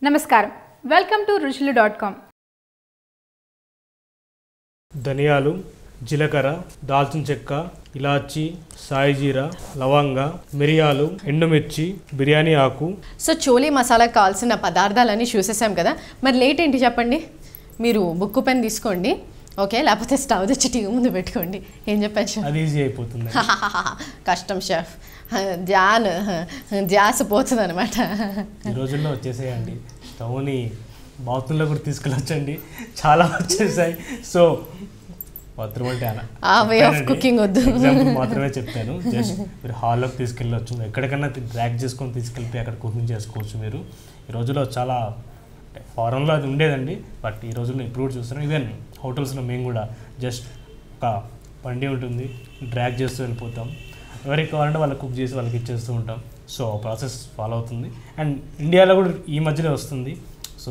నమస్కారం, welcome to ruchulu.com. ధనియాలు, జీలకర్ర, దాల్చిన చెక్క, ఇలాచి, సాయి జీరా, లవంగ, మిరియాలు, ఎండుమిర్చి, బిర్యానీ ఆకు. సో చోలీ మసాలా కావాల్సిన పదార్థాలన్నీ చూసేసాం కదా. మరి లేట్ ఏంటి చెప్పండి. మీరు బుక్ పెన్ తీసుకోండి, ఓకే, లేకపోతే స్టవ్ తెచ్చి టీవీ ముందు పెట్టుకోండి. ఏం చెప్పాను, అది ఈజీ అయిపోతుంది. కష్టం షెఫ్, ధ్యాస పోతుంది అనమాట. ఈ రోజుల్లో వచ్చేసేయండి, స్టవ్ని బాత్రూంలో కూడా తీసుకెళ్ళొచ్చండి, చాలా వచ్చేసాయి. సో బాత్రూమ్ అంటే ఆ వే ఆఫ్ కుకింగ్ వద్దు, ఎగ్జాంపుల్ మాత్రమే చెప్పాను. జస్ట్ మీరు హాల్లోకి తీసుకెళ్ళొచ్చు, ఎక్కడికన్నా డ్రాగ్ చేసుకొని తీసుకెళ్ళిపోయి అక్కడ కుకింగ్ చేసుకోవచ్చు. మీరు ఈ రోజుల్లో చాలా ఫారెన్లో అది ఉండేదండి, బట్ ఈ రోజుల్లో ఇప్పుడు కూడా చూస్తున్నాం. ఈవెన్ హోటల్స్లో మేము కూడా జస్ట్ ఒక బండి ఉంటుంది, డ్రాగ్ చేస్తూ వెళ్ళిపోతాం. ఎవరికి కావాలంటే వాళ్ళకి కుక్ చేసి వాళ్ళకి ఇచ్చేస్తూ ఉంటాం. సో ప్రాసెస్ ఫాలో అవుతుంది. అండ్ ఇండియాలో కూడా ఈ మధ్యలో వస్తుంది. సో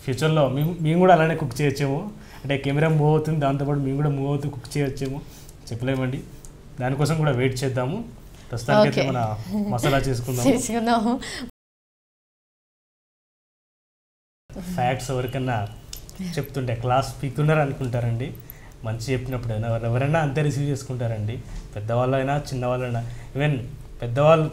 ఫ్యూచర్లో మేము కూడా అలానే కుక్ చేయొచ్చేమో, అంటే కెమెరా మూవ్ అవుతుంది, దాంతోపాటు మేము కూడా మూవ్ అవుతూ కుక్ చేయొచ్చేమో చెప్పలేమండి. దానికోసం కూడా వెయిట్ చేద్దాము. ప్రస్తుతానికి మన మసాలా చేసుకుందాము. ఫ్యాక్ట్స్ ఎవరికన్నా చెప్తుంటే క్లాస్ పీకున్నారు అనుకుంటారండి. మంచి చెప్పినప్పుడు ఎవరైనా అంతే రిసీవ్ చేసుకుంటారండి, పెద్దవాళ్ళైనా చిన్నవాళ్ళైనా. ఈవెన్ పెద్దవాళ్ళు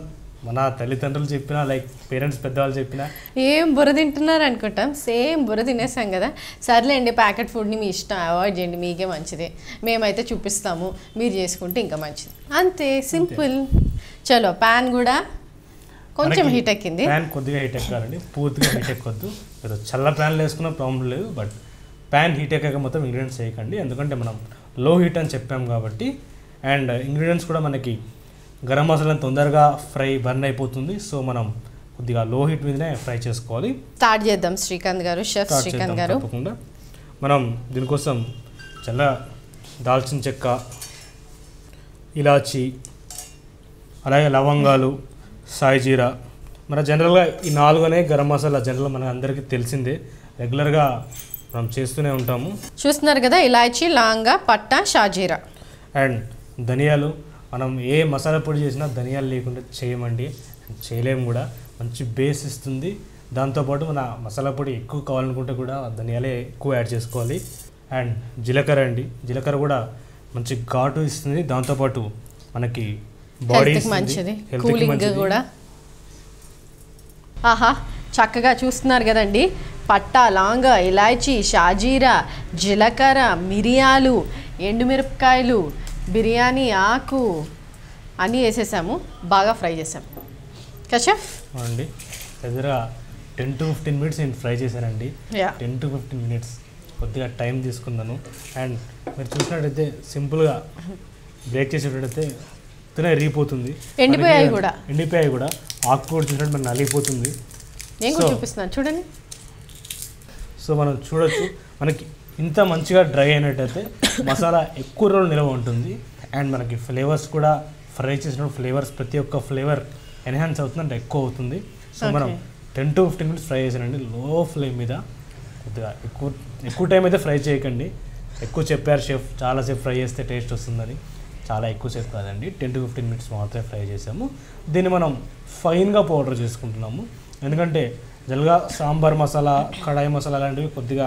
మన తల్లిదండ్రులు చెప్పినా, లైక్ పేరెంట్స్ పెద్దవాళ్ళు చెప్పినా ఏం బుర్ర తింటున్నారు అనుకుంటాం, సేమ్ బుర్ర తినేసాం కదా. సర్లేండి, ప్యాకెట్ ఫుడ్ని మీ ఇష్టం, అవాయిడ్ చేయండి, మీకే మంచిది. మేమైతే చూపిస్తాము, మీరు చేసుకుంటే ఇంకా మంచిది, అంతే సింపుల్. చలో, ప్యాన్ కూడా కొంచెం హీట్ ఎక్కింది. ప్యాన్ కొద్దిగా హీట్ ఎక్కాలండి, పూర్తిగా హీట్ ఎక్కొద్దు. మీరు చల్ల ప్యాన్లో వేసుకున్న ప్రాబ్లం లేదు, బట్ ప్యాన్ హీట్ ఎక్కాక మొత్తం ఇంగ్రీడియంట్స్ వేయకండి, ఎందుకంటే మనం లో హీట్ అని చెప్పాం కాబట్టి. అండ్ ఇంగ్రీడియంట్స్ కూడా మనకి గరం మసాలా తొందరగా బర్న్ అయిపోతుంది. సో మనం కొద్దిగా లో హీట్ మీదనే ఫ్రై చేసుకోవాలి. స్టార్ట్ చేద్దాం శ్రీకాంత్ గారు, షెఫ్ శ్రీకాంత్ గారు. తప్పకుండా మనం దీనికోసం చల్ల దాల్చిన చెక్క, ఇలాచి, అలాగే లవంగాలు, సాయి జీరా, మన జనరల్గా ఈ 4 గరం మసాలా జనరల్ మన అందరికీ తెలిసిందే, రెగ్యులర్గా మనం చేస్తూనే ఉంటాము. చూస్తున్నారు కదా, ఇలాచి, లవంగా, పట్టా, షాజీరా. అండ్ ధనియాలు, మనం ఏ మసాలా పొడి చేసినా ధనియాలు లేకుండా చేయమండి, చేయలేము కూడా. మంచి బేస్ ఇస్తుంది. దాంతోపాటు మన మసాలా పొడి ఎక్కువ కావాలనుకుంటే కూడా ధనియాలే ఎక్కువ యాడ్ చేసుకోవాలి. అండ్ జీలకర్ర అండి, జీలకర్ర కూడా మంచి ఘాటు ఇస్తుంది, దాంతోపాటు మనకి బాడీ మంచిది, కూలింగ్ కూడా. ఆహా, చక్కగా చూస్తున్నారు కదండి. పట్టా, లవంగా, ఇలాచి, షాజీరా, జీలకర్ర, మిరియాలు, ఎండుమిరపకాయలు, బిర్యానీ ఆకు అన్నీ వేసేసాము, బాగా ఫ్రై చేసాము కషఫ్ అండి. దగ్గర 10 to 15 minutes నేను ఫ్రై చేశానండి. 10 to 15 minutes కొద్దిగా టైం తీసుకున్నాను. అండ్ మీరు చూసినట్టయితే సింపుల్గా బ్రేక్ చేసేటట్టయితే తినే రీపోతుంది, ఎండిపోయాయి కూడా. ఆకు కూడా చూసినట్టు మనకు నలిగిపోతుంది. నేను కూడా చూపిస్తున్నాను చూడండి. సో మనం చూడొచ్చు, మనకి ఇంత మంచిగా డ్రై అయినట్టయితే మసాలా ఎక్కువ రోజులు నిల్వ ఉంటుంది. అండ్ మనకి ఫ్లేవర్స్ కూడా ఫ్రై చేసినప్పుడు ఫ్లేవర్స్ ప్రతి ఒక్క ఫ్లేవర్ ఎన్హాన్స్ అవుతుంది, అంటే ఎక్కువ అవుతుంది. సో మనం 10 to 15 minutes ఫ్రై చేసానండి, లో ఫ్లేమ్ మీద. కొద్దిగా ఎక్కువ టైం అయితే ఫ్రై చేయకండి. ఎక్కువ చెప్పారు షెఫ్, చాలాసేపు ఫ్రై చేస్తే టేస్ట్ వస్తుందని. చాలా ఎక్కువసేపు కాదండి, 10 to 15 minutes మాత్రమే ఫ్రై చేసాము. దీన్ని మనం ఫైన్గా పౌడర్ చేసుకుంటున్నాము, ఎందుకంటే జల్గా సాంబార్ మసాలా, కడాయి మసాలా లాంటివి కొద్దిగా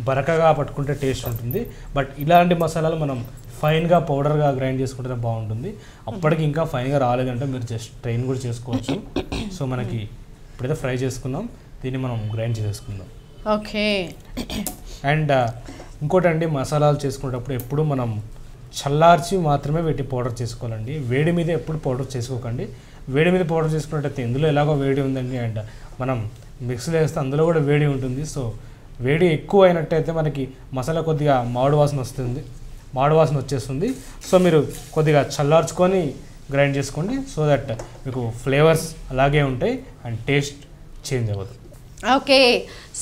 బరకగా పట్టుకుంటే టేస్ట్ ఉంటుంది. బట్ ఇలాంటి మసాలాలు మనం ఫైన్గా పౌడర్గా గ్రైండ్ చేసుకుంటే బాగుంటుంది. అప్పటికి ఇంకా ఫైన్గా రాలేదంటే మీరు జస్ట్ ట్రైన్ కూడా చేసుకోవచ్చు. సో మనకి ఇప్పుడైతే ఫ్రై చేసుకుందాం, దీన్ని మనం గ్రైండ్ చేసుకుందాం. ఓకే. అండ్ ఇంకోటండి, మసాలాలు చేసుకునేటప్పుడు ఎప్పుడు మనం చల్లార్చి మాత్రమే పెట్టి పౌడర్ చేసుకోవాలండి. వేడి మీద ఎప్పుడు పౌడర్ చేసుకోకండి. వేడి మీద పౌడర్ చేసుకున్నట్టయితే ఇందులో ఎలాగో వేడి ఉందండి, అండ్ మనం మిక్సీలో వేస్తే అందులో కూడా వేడి ఉంటుంది. సో వేడి ఎక్కువ అయినట్టయితే మనకి మసాలా కొద్దిగా మామిడి వాసన వచ్చేస్తుంది. సో మీరు కొద్దిగా చల్లార్చుకొని గ్రైండ్ చేసుకోండి, సో దట్ మీకు ఫ్లేవర్స్ అలాగే ఉంటాయి అండ్ టేస్ట్ చేంజ్ అవ్వదు. ఓకే,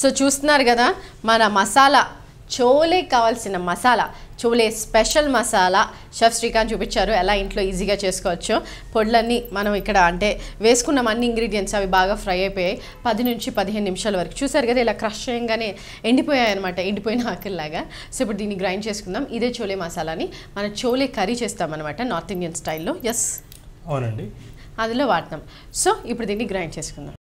సో చూస్తున్నారు కదా, మన మసాలా చోలేకి కావాల్సిన మసాలా, చోలే స్పెషల్ మసాలా షెఫ్ శ్రీకాంత్ చూపించారు ఎలా ఇంట్లో ఈజీగా చేసుకోవచ్చు. పొడులన్నీ మనం ఇక్కడ అంటే వేసుకున్నాం, అన్ని ఇంగ్రీడియంట్స్ అవి బాగా ఫ్రై అయిపోయాయి. 10 నుంచి 15 నిమిషాల వరకు చూసారు కదా, ఇలా క్రష్ చేయగానే ఎండిపోయాయి అనమాట, ఎండిపోయిన ఆకుల్లాగా. సో ఇప్పుడు దీన్ని గ్రైండ్ చేసుకుందాం. ఇదే చోలే మసాలాని మన చోలే కర్రీ చేస్తామన్నమాట, నార్త్ ఇండియన్ స్టైల్లో. ఎస్, అవునండి, అందులో వాడతాం. సో ఇప్పుడు దీన్ని గ్రైండ్ చేసుకుందాం.